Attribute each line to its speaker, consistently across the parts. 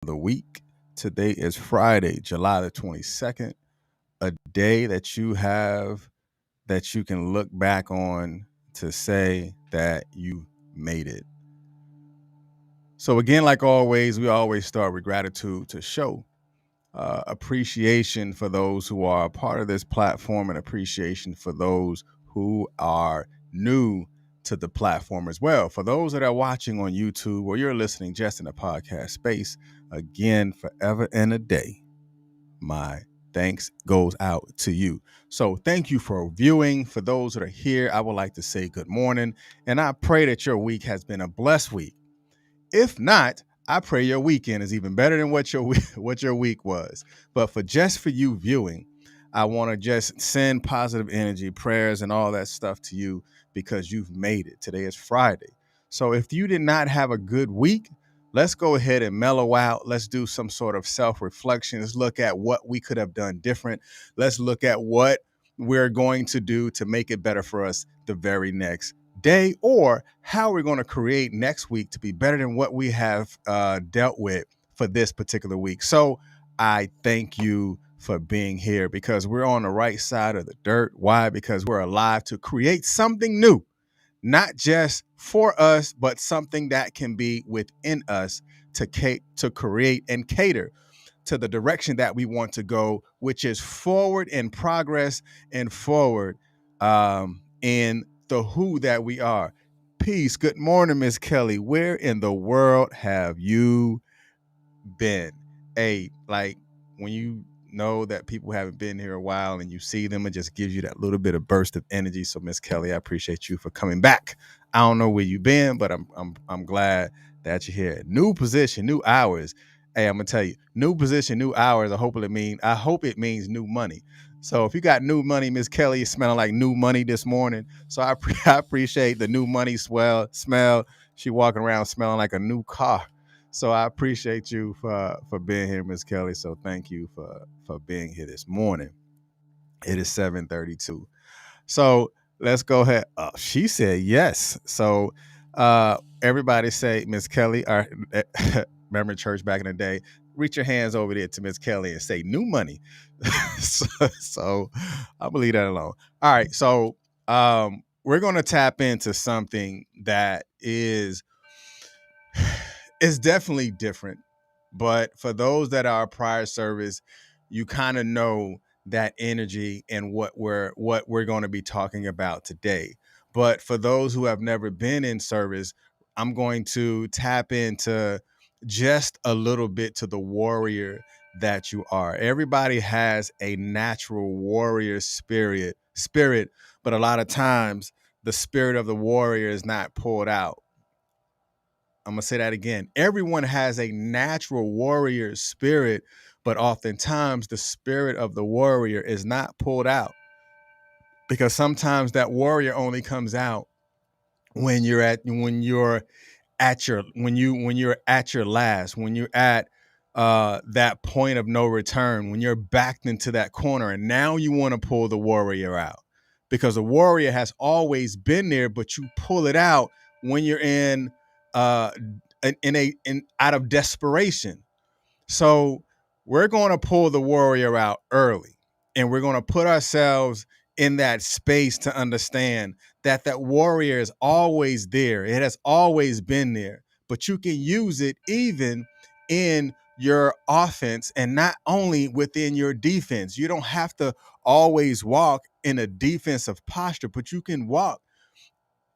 Speaker 1: the week. Today is Friday, July the 22nd, a day that you have that you can look back on to say that you made it. So, again, like always, we always start with gratitude to show appreciation for those who are a part of this platform and appreciation for those who are new to the platform as well. For those that are watching on YouTube or you're listening just in the podcast space, again, forever and a day, my thanks goes out to you. So thank you for viewing. For those that are here, I would like to say good morning. And I pray that your week has been a blessed week. If not, I pray your weekend is even better than what your week was. But for you viewing, I want to just send positive energy, prayers, and all that stuff to you because you've made it. Today is Friday. So if you did not have a good week, let's go ahead and mellow out. Let's do some sort of self-reflection. Let's look at what we could have done different. Let's look at what we're going to do to make it better for us the very next day, or how we're going to create next week to be better than what we have dealt with for this particular week. So I thank you for being here because we're on the right side of the dirt. Why? Because we're alive to create something new, not just for us, but something that can be within us to create and cater to the direction that we want to go, which is forward in progress and forward in the who that we are. Peace. Good morning, Miss Kelly. Where in the world have you been? Hey, like when you know that people haven't been here a while and you see them, it just gives you that little bit of burst of energy. So, Miss Kelly, I appreciate you for coming back. I don't know where you've been, but I'm glad that you're here. New position, new hours. Hey, I'm gonna tell you, new position, new hours. I hope it means new money. So if you got new money, Miss Kelly is smelling like new money this morning. So I appreciate the new money smell. She walking around smelling like a new car. So I appreciate you for being here, Miss Kelly. So thank you for being here this morning. It is 7:32. So let's go ahead. She said yes. So everybody say Miss Kelly. Remember church back in the day? Reach your hands over there to Miss Kelly and say new money. so I'll leave that alone. All right. So we're gonna tap into something that is definitely different. But for those that are prior service, you kind of know that energy and what we're going to be talking about today. But for those who have never been in service, I'm going to tap into just a little bit to the warrior that you are. Everybody has a natural warrior spirit, but a lot of times the spirit of the warrior is not pulled out. I'm going to say that again. Everyone has a natural warrior spirit, but oftentimes the spirit of the warrior is not pulled out because sometimes that warrior only comes out when you're at your last, when you're at that point of no return, when you're backed into that corner and now you want to pull the warrior out because the warrior has always been there, but you pull it out when you're uh, in out of desperation. So we're going to pull the warrior out early and we're going to put ourselves in that space to understand that that warrior is always there. It has always been there, but you can use it even in your offense and not only within your defense. You don't have to always walk in a defensive posture, but you can walk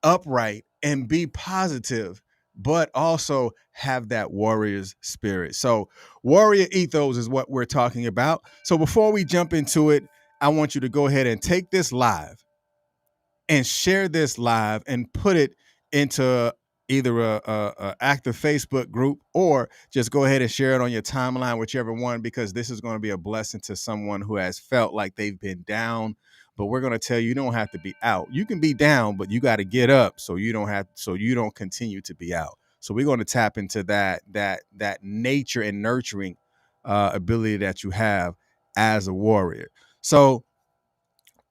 Speaker 1: upright and be positive, but also have that warrior's spirit. So, warrior ethos is what we're talking about. So, before we jump into it, I want you to go ahead and take this live and share this live and put it into either a active Facebook group or just go ahead and share it on your timeline, whichever one, because this is going to be a blessing to someone who has felt like they've been down. But we're going to tell you, you don't have to be out. You can be down, but you got to get up so you don't continue to be out. So we're going to tap into that nature and nurturing ability that you have as a warrior. So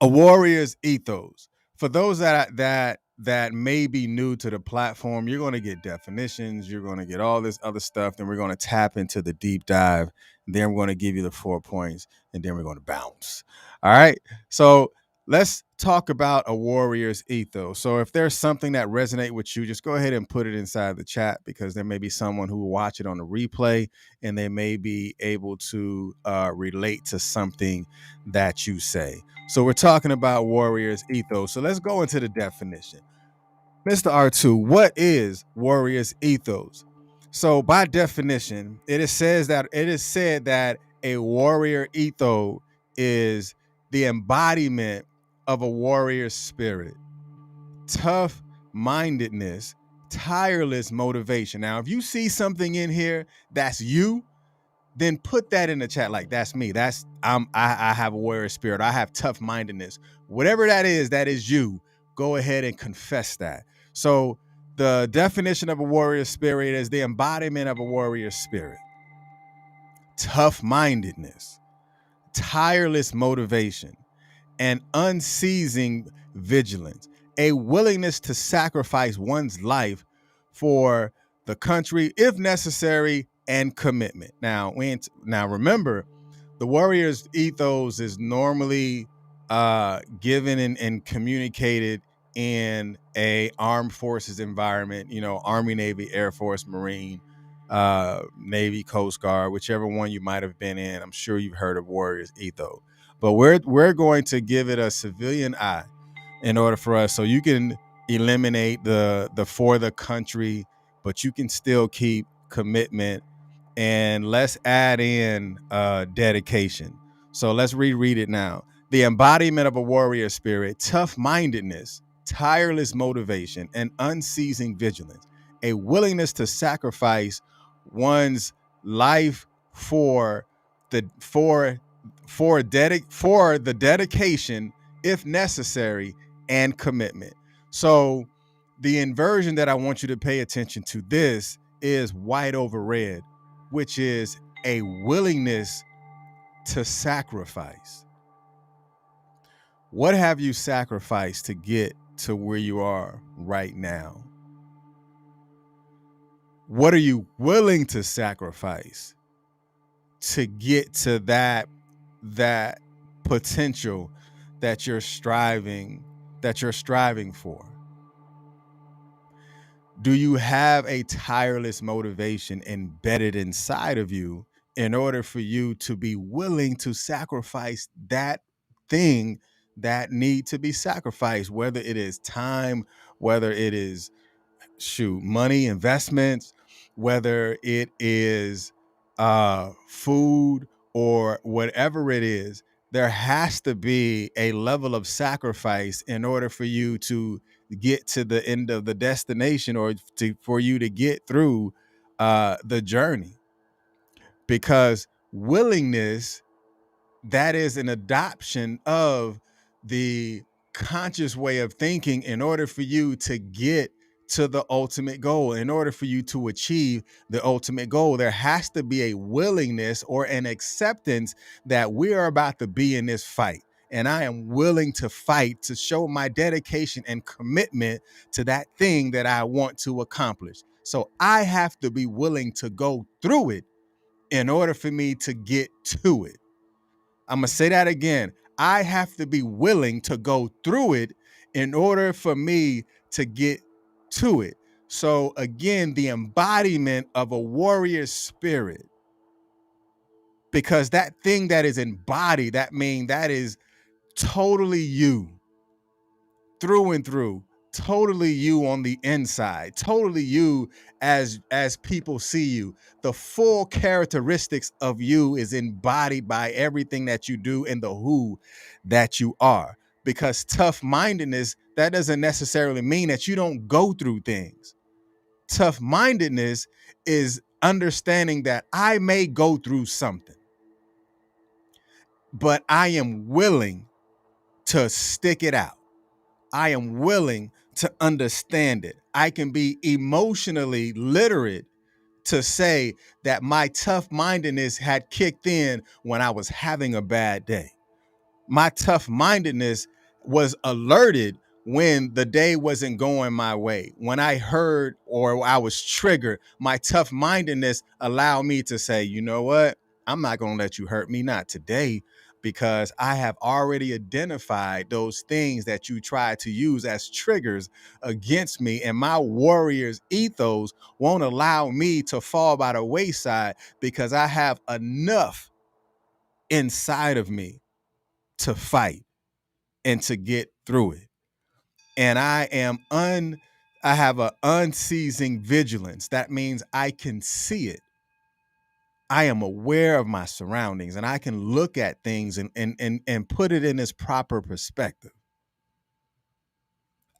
Speaker 1: a warrior's ethos. For those that that may be new to the platform, you're going to get definitions, you're going to get all this other stuff. Then we're going to tap into the deep dive. Then we're going to give you the 4 points, and then we're going to bounce. All right. So let's talk about a warrior's ethos. So if there's something that resonates with you, just go ahead and put it inside the chat, because there may be someone who will watch it on the replay and they may be able to relate to something that you say. So we're talking about warrior's ethos. So let's go into the definition. Mr. R2, what is warrior's ethos? So by definition, it is said that a warrior ethos is the embodiment of a warrior spirit, tough mindedness, tireless motivation. Now, if you see something in here that's you, then put that in the chat. Like, that's me. I have a warrior spirit. I have tough mindedness. Whatever that is you. Go ahead and confess that. So the definition of a warrior spirit is the embodiment of a warrior spirit. Tough mindedness, tireless motivation, and unceasing vigilance, a willingness to sacrifice one's life for the country if necessary, and commitment. Now remember, the warrior's ethos is normally given and communicated in a armed forces environment, Army, Navy, Air Force, Marine, Navy, Coast Guard, whichever one you might have been in. I'm sure you've heard of warrior's ethos. But we're going to give it a civilian eye in order for us, so you can eliminate the for the country, but you can still keep commitment, and let's add in dedication. So let's reread it now. The embodiment of a warrior spirit, tough-mindedness, tireless motivation, and unceasing vigilance, a willingness to sacrifice one's life for the dedication, if necessary, and commitment. So the inversion that I want you to pay attention to this is white over red, which is a willingness to sacrifice. What have you sacrificed to get to where you are right now? What are you willing to sacrifice to get to that potential that you're striving for? Do you have a tireless motivation embedded inside of you in order for you to be willing to sacrifice that thing that need to be sacrificed, whether it is time, whether it is money, investments, whether it is food, or whatever it is? There has to be a level of sacrifice in order for you to get to the end of the destination, or for you to get through the journey. Because willingness, that is an adoption of the conscious way of thinking in order for you to get to the ultimate goal. In order for you to achieve the ultimate goal, there has to be a willingness or an acceptance that we are about to be in this fight. And I am willing to fight to show my dedication and commitment to that thing that I want to accomplish. So I have to be willing to go through it in order for me to get to it. I'm going to say that again. I have to be willing to go through it in order for me to get to it. So again, the embodiment of a warrior spirit, because that thing that is embodied, that is totally you through and through, totally you on the inside, totally you as people see you. The full characteristics of you is embodied by everything that you do and the who that you are. Because tough-mindedness, that doesn't necessarily mean that you don't go through things. Tough-mindedness is understanding that I may go through something, but I am willing to stick it out. I am willing to understand it. I can be emotionally literate to say that my tough-mindedness had kicked in when I was having a bad day. My tough-mindedness was alerted when the day wasn't going my way, when I heard or I was triggered, my tough mindedness allowed me to say, you know what? I'm not going to let you hurt me, not today, because I have already identified those things that you try to use as triggers against me. And my warrior's ethos won't allow me to fall by the wayside because I have enough inside of me to fight and to get through it. And I have an unceasing vigilance. That means I can see it. I am aware of my surroundings and I can look at things and put it in its proper perspective.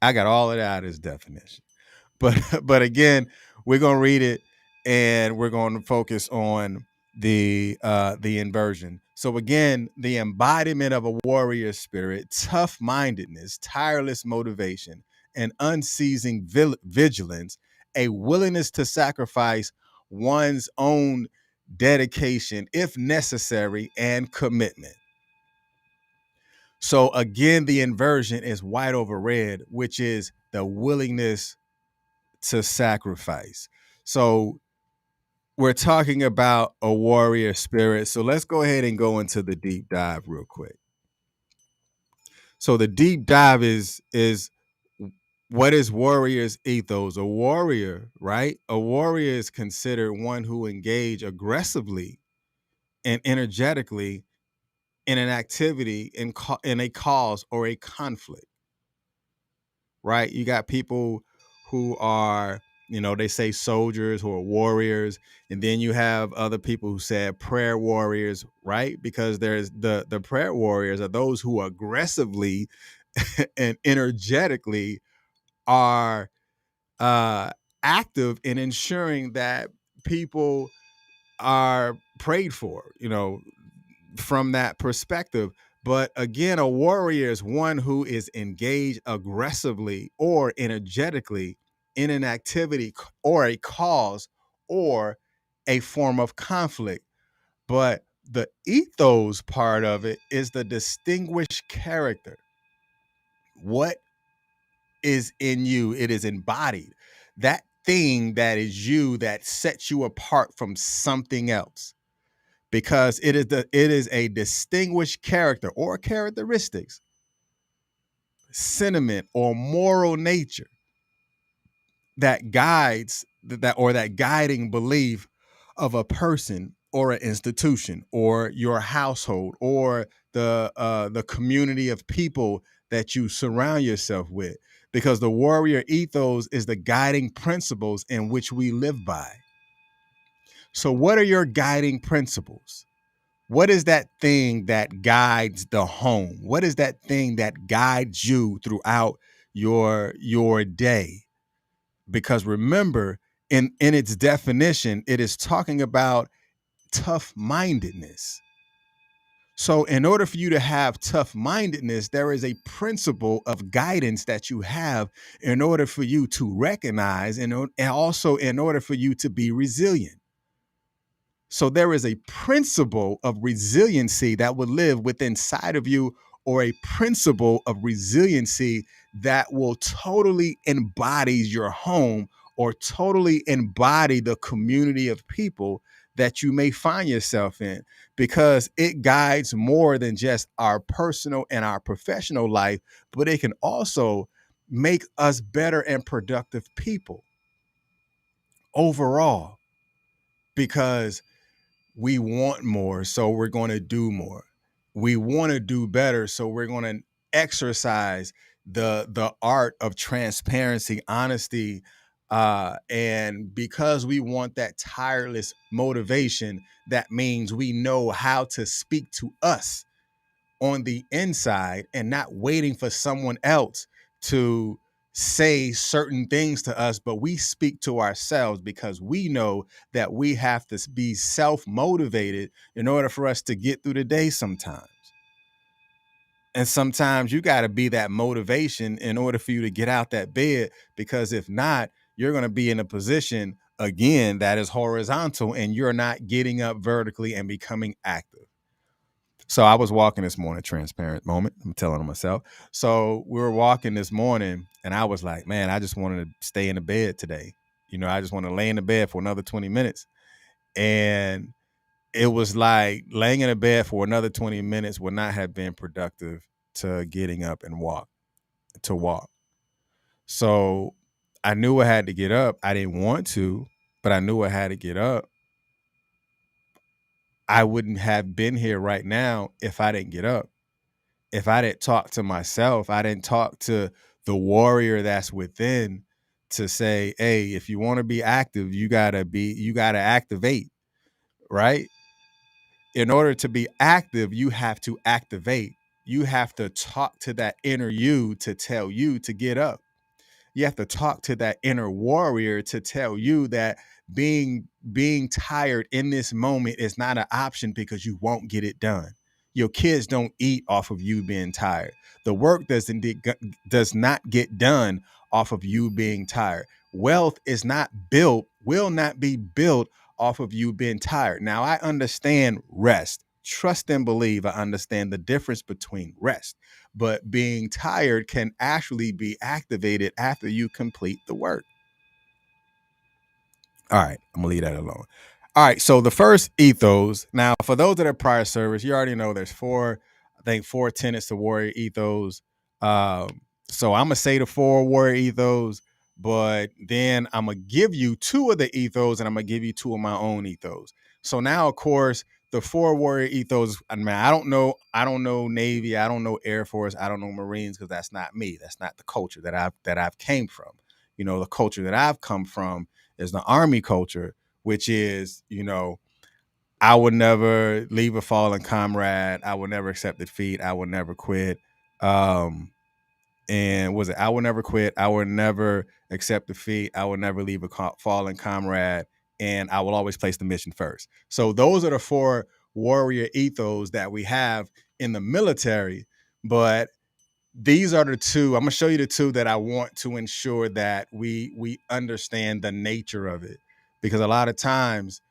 Speaker 1: I got all of that out of this definition. But again, we're gonna read it and we're going to focus on the inversion. So again, the embodiment of a warrior spirit, tough mindedness, tireless motivation, and unceasing vigilance, a willingness to sacrifice one's own dedication if necessary, and commitment. So again, the inversion is white over red, which is the willingness to sacrifice. So we're talking about a warrior spirit. So let's go ahead and go into the deep dive real quick. So the deep dive is what is warrior's ethos? A warrior, right? A warrior is considered one who engage aggressively and energetically in an activity, in a cause or a conflict, right? You got people who are, they say soldiers who are warriors, and then you have other people who said prayer warriors, right? Because there's the prayer warriors are those who aggressively and energetically are active in ensuring that people are prayed for, from that perspective. But again, a warrior is one who is engaged aggressively or energetically in an activity or a cause or a form of conflict. But the ethos part of it is the distinguished character. What is in you? It is embodied. That thing that is you that sets you apart from something else, because it is a distinguished character or characteristics, sentiment or moral nature that guides that guiding belief of a person or an institution or your household or the community of people that you surround yourself with, because the warrior ethos is the guiding principles in which we live by. So what are your guiding principles? What is that thing that guides the home? What is that thing that guides you throughout your day? Because remember, in its definition, it is talking about tough-mindedness. So in order for you to have tough-mindedness, there is a principle of guidance that you have in order for you to recognize and also in order for you to be resilient. So there is a principle of resiliency that will live within inside of you, or a principle of resiliency that will totally embody your home or totally embody the community of people that you may find yourself in, because it guides more than just our personal and our professional life, but it can also make us better and productive people overall, because we want more, so we're going to do more. We want to do better, so we're going to exercise the art of transparency, honesty, and because we want that tireless motivation, that means we know how to speak to us on the inside and not waiting for someone else to say certain things to us, but we speak to ourselves because we know that we have to be self-motivated in order for us to get through the day sometimes. And sometimes you got to be that motivation in order for you to get out that bed, because if not, you're going to be in a position again that is horizontal and you're not getting up vertically and becoming active. So I was walking this morning, transparent moment. I'm telling on myself. So we were walking this morning and I was like, man, I just wanted to stay in the bed today. I just want to lay in the bed for another 20 minutes. And it was like laying in a bed for another 20 minutes would not have been productive to getting up and walk. So I knew I had to get up. I didn't want to, but I knew I had to get up. I wouldn't have been here right now if I didn't get up. If I didn't talk to myself, I didn't talk to the warrior that's within to say, hey, if you want to be active, you gotta activate, right? In order to be active, you have to activate. You have to talk to that inner you to tell you to get up. You have to talk to that inner warrior to tell you that being tired in this moment is not an option because you won't get it done. Your kids don't eat off of you being tired. The work does not get done off of you being tired. Wealth will not be built off of you being tired. Now, I understand rest. Trust and believe I understand the difference between rest. But being tired can actually be activated after you complete the work. All right, I'm gonna leave that alone. All right, so the first ethos. Now, for those that are prior service, you already know there's four tenets to warrior ethos. So I'm gonna say the four warrior ethos, but then I'm gonna give you two of the ethos, and I'm gonna give you two of my own ethos. So now, of course, the four warrior ethos. I mean, I don't know Navy, I don't know Air Force, I don't know Marines because that's not me. That's not the culture that I've came from. The culture that I've come from is the Army culture, which is, I would never leave a fallen comrade. I would never accept defeat. I would never quit. I would never quit. I would never accept defeat. I would never leave a fallen comrade. And I will always place the mission first. So those are the four warrior ethos that we have in the military. But these are the two. I'm gonna show you the two that I want to ensure that we understand the nature of it, because a lot of times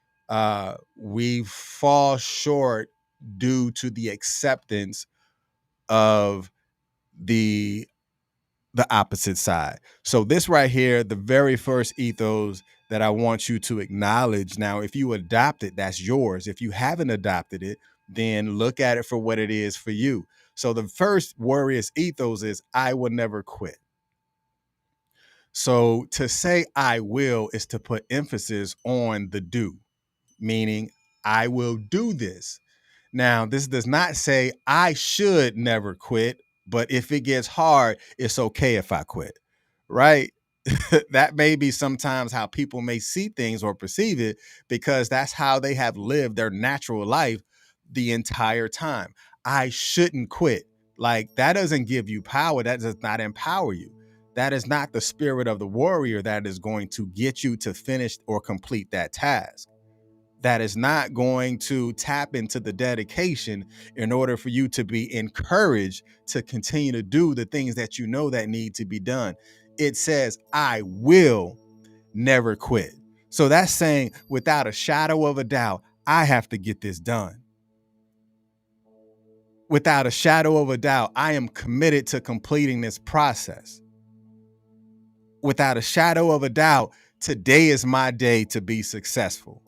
Speaker 1: we fall short due to the acceptance of the opposite side. So this right here, the very first ethos that I want you to acknowledge. Now, if you adopt it, that's yours. If you haven't adopted it, then look at it for what it is for you. So the first warrior's ethos is I will never quit. So to say I will is to put emphasis on the do, meaning I will do this. Now, this does not say I should never quit, but if it gets hard, it's okay if I quit, right? That may be sometimes how people may see things or perceive it, because that's how they have lived their natural life the entire time. I shouldn't quit. Like, that doesn't give you power. That does not empower you. That is not the spirit of the warrior that is going to get you to finish or complete that task. That is not going to tap into the dedication in order for you to be encouraged to continue to do the things that you know that need to be done. It says, I will never quit. So that's saying, without a shadow of a doubt, I have to get this done. Without a shadow of a doubt, I am committed to completing this process. Without a shadow of a doubt, today is my day to be successful.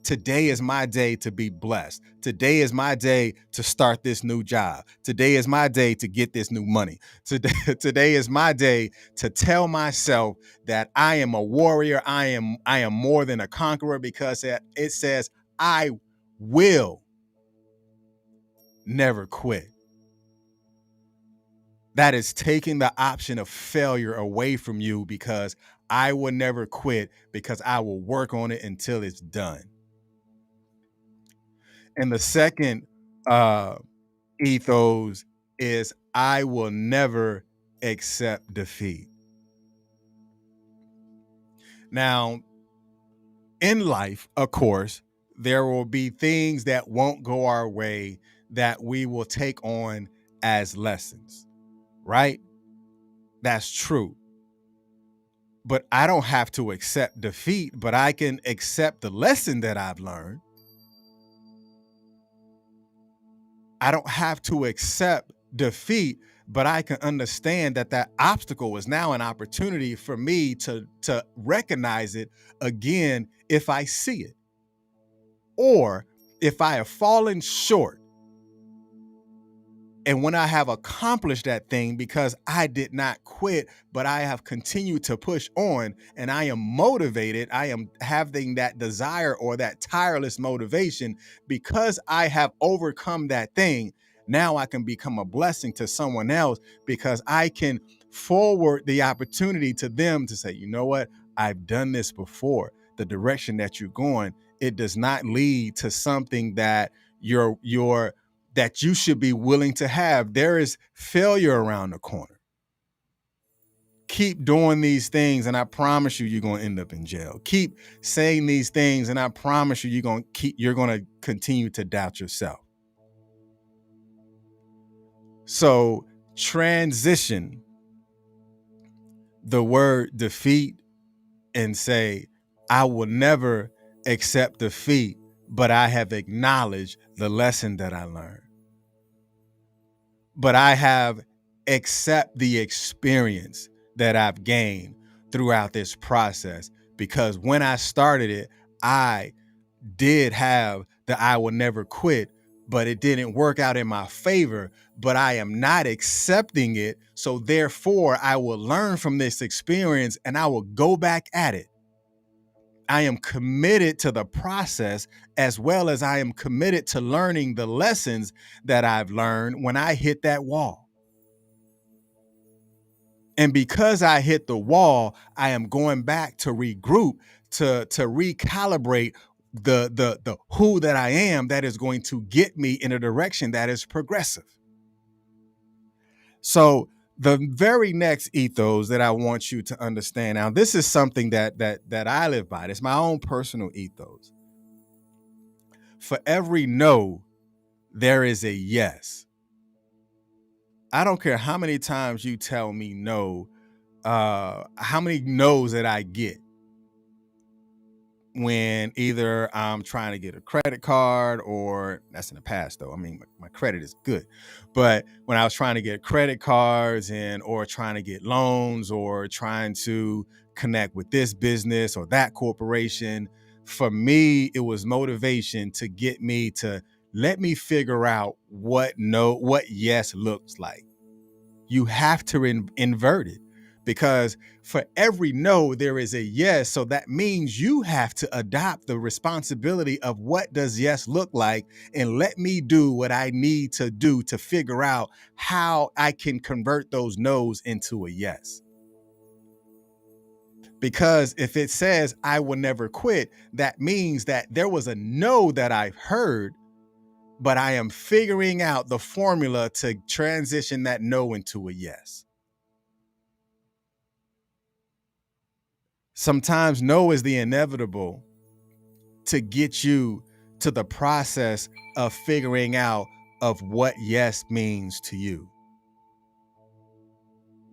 Speaker 1: Today is my day to be blessed. Today is my day to start this new job. Today is my day to get this new money. Today is my day to tell myself that I am a warrior. I am more than a conqueror, because it says I will never quit. That is taking the option of failure away from you, because I will never quit, because I will work on it until it's done. And the second ethos is I will never accept defeat. Now, in life, of course, there will be things that won't go our way that we will take on as lessons, right? That's true. But I don't have to accept defeat, but I can accept the lesson that I've learned. I don't have to accept defeat, but I can understand that that obstacle is now an opportunity for me to recognize it again if I see it. Or if I have fallen short, and when I have accomplished that thing because I did not quit, but I have continued to push on and I am motivated, I am having that desire or that tireless motivation because I have overcome that thing. Now I can become a blessing to someone else because I can forward the opportunity to them to say, you know what? I've done this before. The direction that you're going, it does not lead to something that you're that you should be willing to have. There is failure around the corner. Keep doing these things, and I promise you, you're going to end up in jail. Keep saying these things, and I promise you, you're going to continue to doubt yourself. So transition the word defeat and say, I will never accept defeat, but I have acknowledged the lesson that I learned. But I have accept the experience that I've gained throughout this process, because when I started it, I did have the I will never quit, but it didn't work out in my favor. But I am not accepting it. So therefore, I will learn from this experience and I will go back at it. I am committed to the process, as well as I am committed to learning the lessons that I've learned when I hit that wall. And because I hit the wall, I am going back to regroup, to recalibrate the who that I am, that is going to get me in a direction that is progressive. So the very next ethos that I want you to understand, now this is something that I live by. It's my own personal ethos. For every no, there is a yes. I don't care how many times you tell me no, how many no's that I get when either I'm trying to get a credit card, or that's in the past though. I mean, my credit is good, but when I was trying to get credit cards or trying to get loans, or trying to connect with this business or that corporation, for me, it was motivation to get me to let me figure out what yes looks like. You have to invert it, because for every no, there is a yes. So that means you have to adopt the responsibility of what does yes look like, and let me do what I need to do to figure out how I can convert those no's into a yes. Because if it says I will never quit, that means that there was a no that I've heard, but I am figuring out the formula to transition that no into a yes. Sometimes no is the inevitable to get you to the process of figuring out of what yes means to you.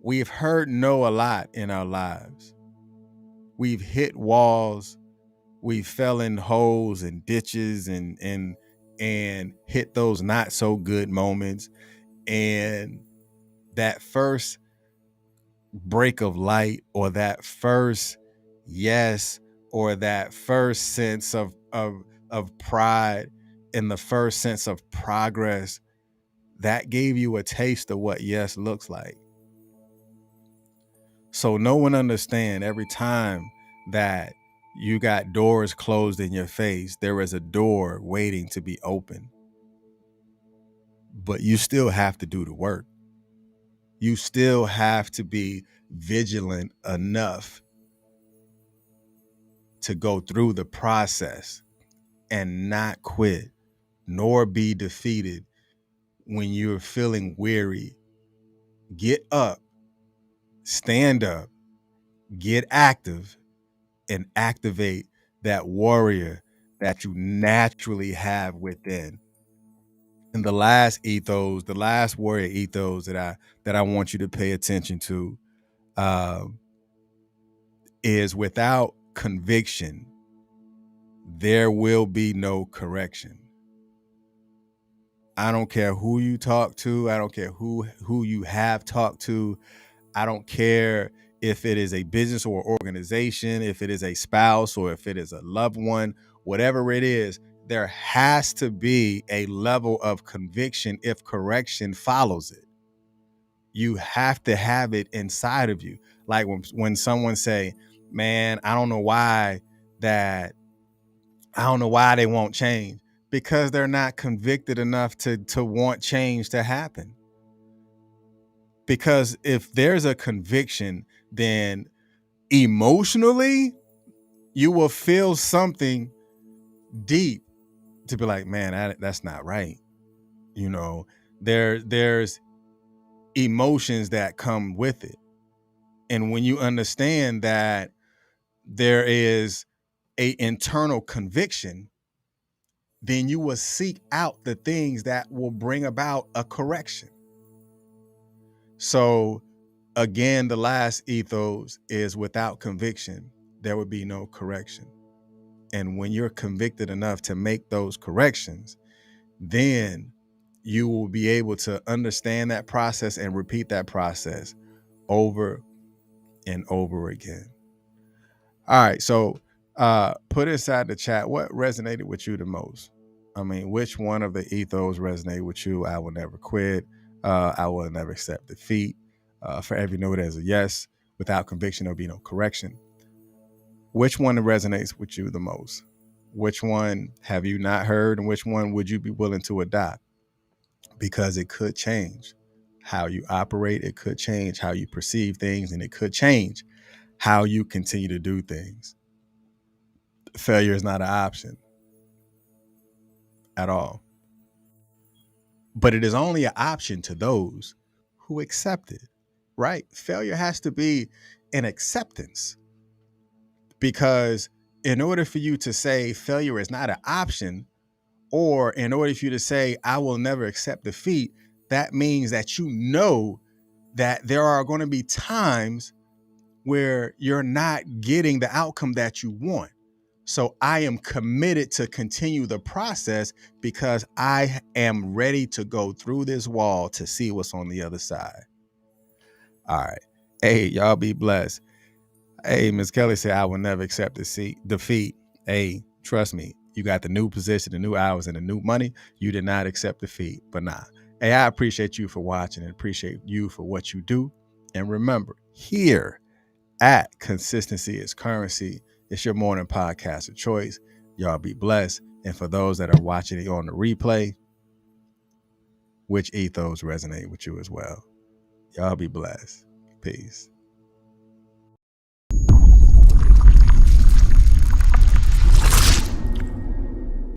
Speaker 1: We've heard no a lot in our lives. We've hit walls, we fell in holes and ditches and hit those not so good moments. And that first break of light, or that first yes, or that first sense of pride, and the first sense of progress, that gave you a taste of what yes looks like. So no one understand, every time that you got doors closed in your face, there is a door waiting to be opened. But you still have to do the work. You still have to be vigilant enough to go through the process and not quit, nor be defeated when you're feeling weary. Get up, stand up, get active, and activate that warrior that you naturally have within. And the last ethos, the last warrior ethos that I want you to pay attention to, is without conviction, there will be no correction. I don't care who you talk to. I don't care who you have talked to. I don't care if it is a business or organization, if it is a spouse or if it is a loved one, whatever it is, there has to be a level of conviction if correction follows it. You have to have it inside of you. Like when someone say, man, I don't know why they won't change, because they're not convicted enough to want change to happen. Because if there's a conviction, then emotionally you will feel something deep to be like, man, that's not right. You know, there's emotions that come with it. And when you understand that there is a internal conviction, then you will seek out the things that will bring about a correction. So again, the last ethos is without conviction, there would be no correction. And when you're convicted enough to make those corrections, then you will be able to understand that process and repeat that process over and over again. All right. So put inside the chat what resonated with you the most. I mean, which one of the ethos resonated with you? I will never quit. I will never accept defeat. For every no, there's a yes. Without conviction, there'll be no correction. Which one resonates with you the most? Which one have you not heard? And which one would you be willing to adopt? Because it could change how you operate. It could change how you perceive things, and it could change how you continue to do things. Failure is not an option at all. But it is only an option to those who accept it, right? Failure has to be an acceptance, because in order for you to say failure is not an option, or in order for you to say I will never accept defeat, that means that you know that there are going to be times where you're not getting the outcome that you want. So I am committed to continue the process because I am ready to go through this wall to see what's on the other side. All right. Hey, y'all be blessed. Hey, Ms. Kelly said, I will never accept defeat. Hey, trust me, you got the new position, the new hours, and the new money. You did not accept defeat, but nah. Hey, I appreciate you for watching and appreciate you for what you do. And remember, here at Consistency is Currency, it's your morning podcast of choice. Y'all be blessed. And for those that are watching it on the replay, which ethos resonate with you as well? Y'all be blessed. Peace.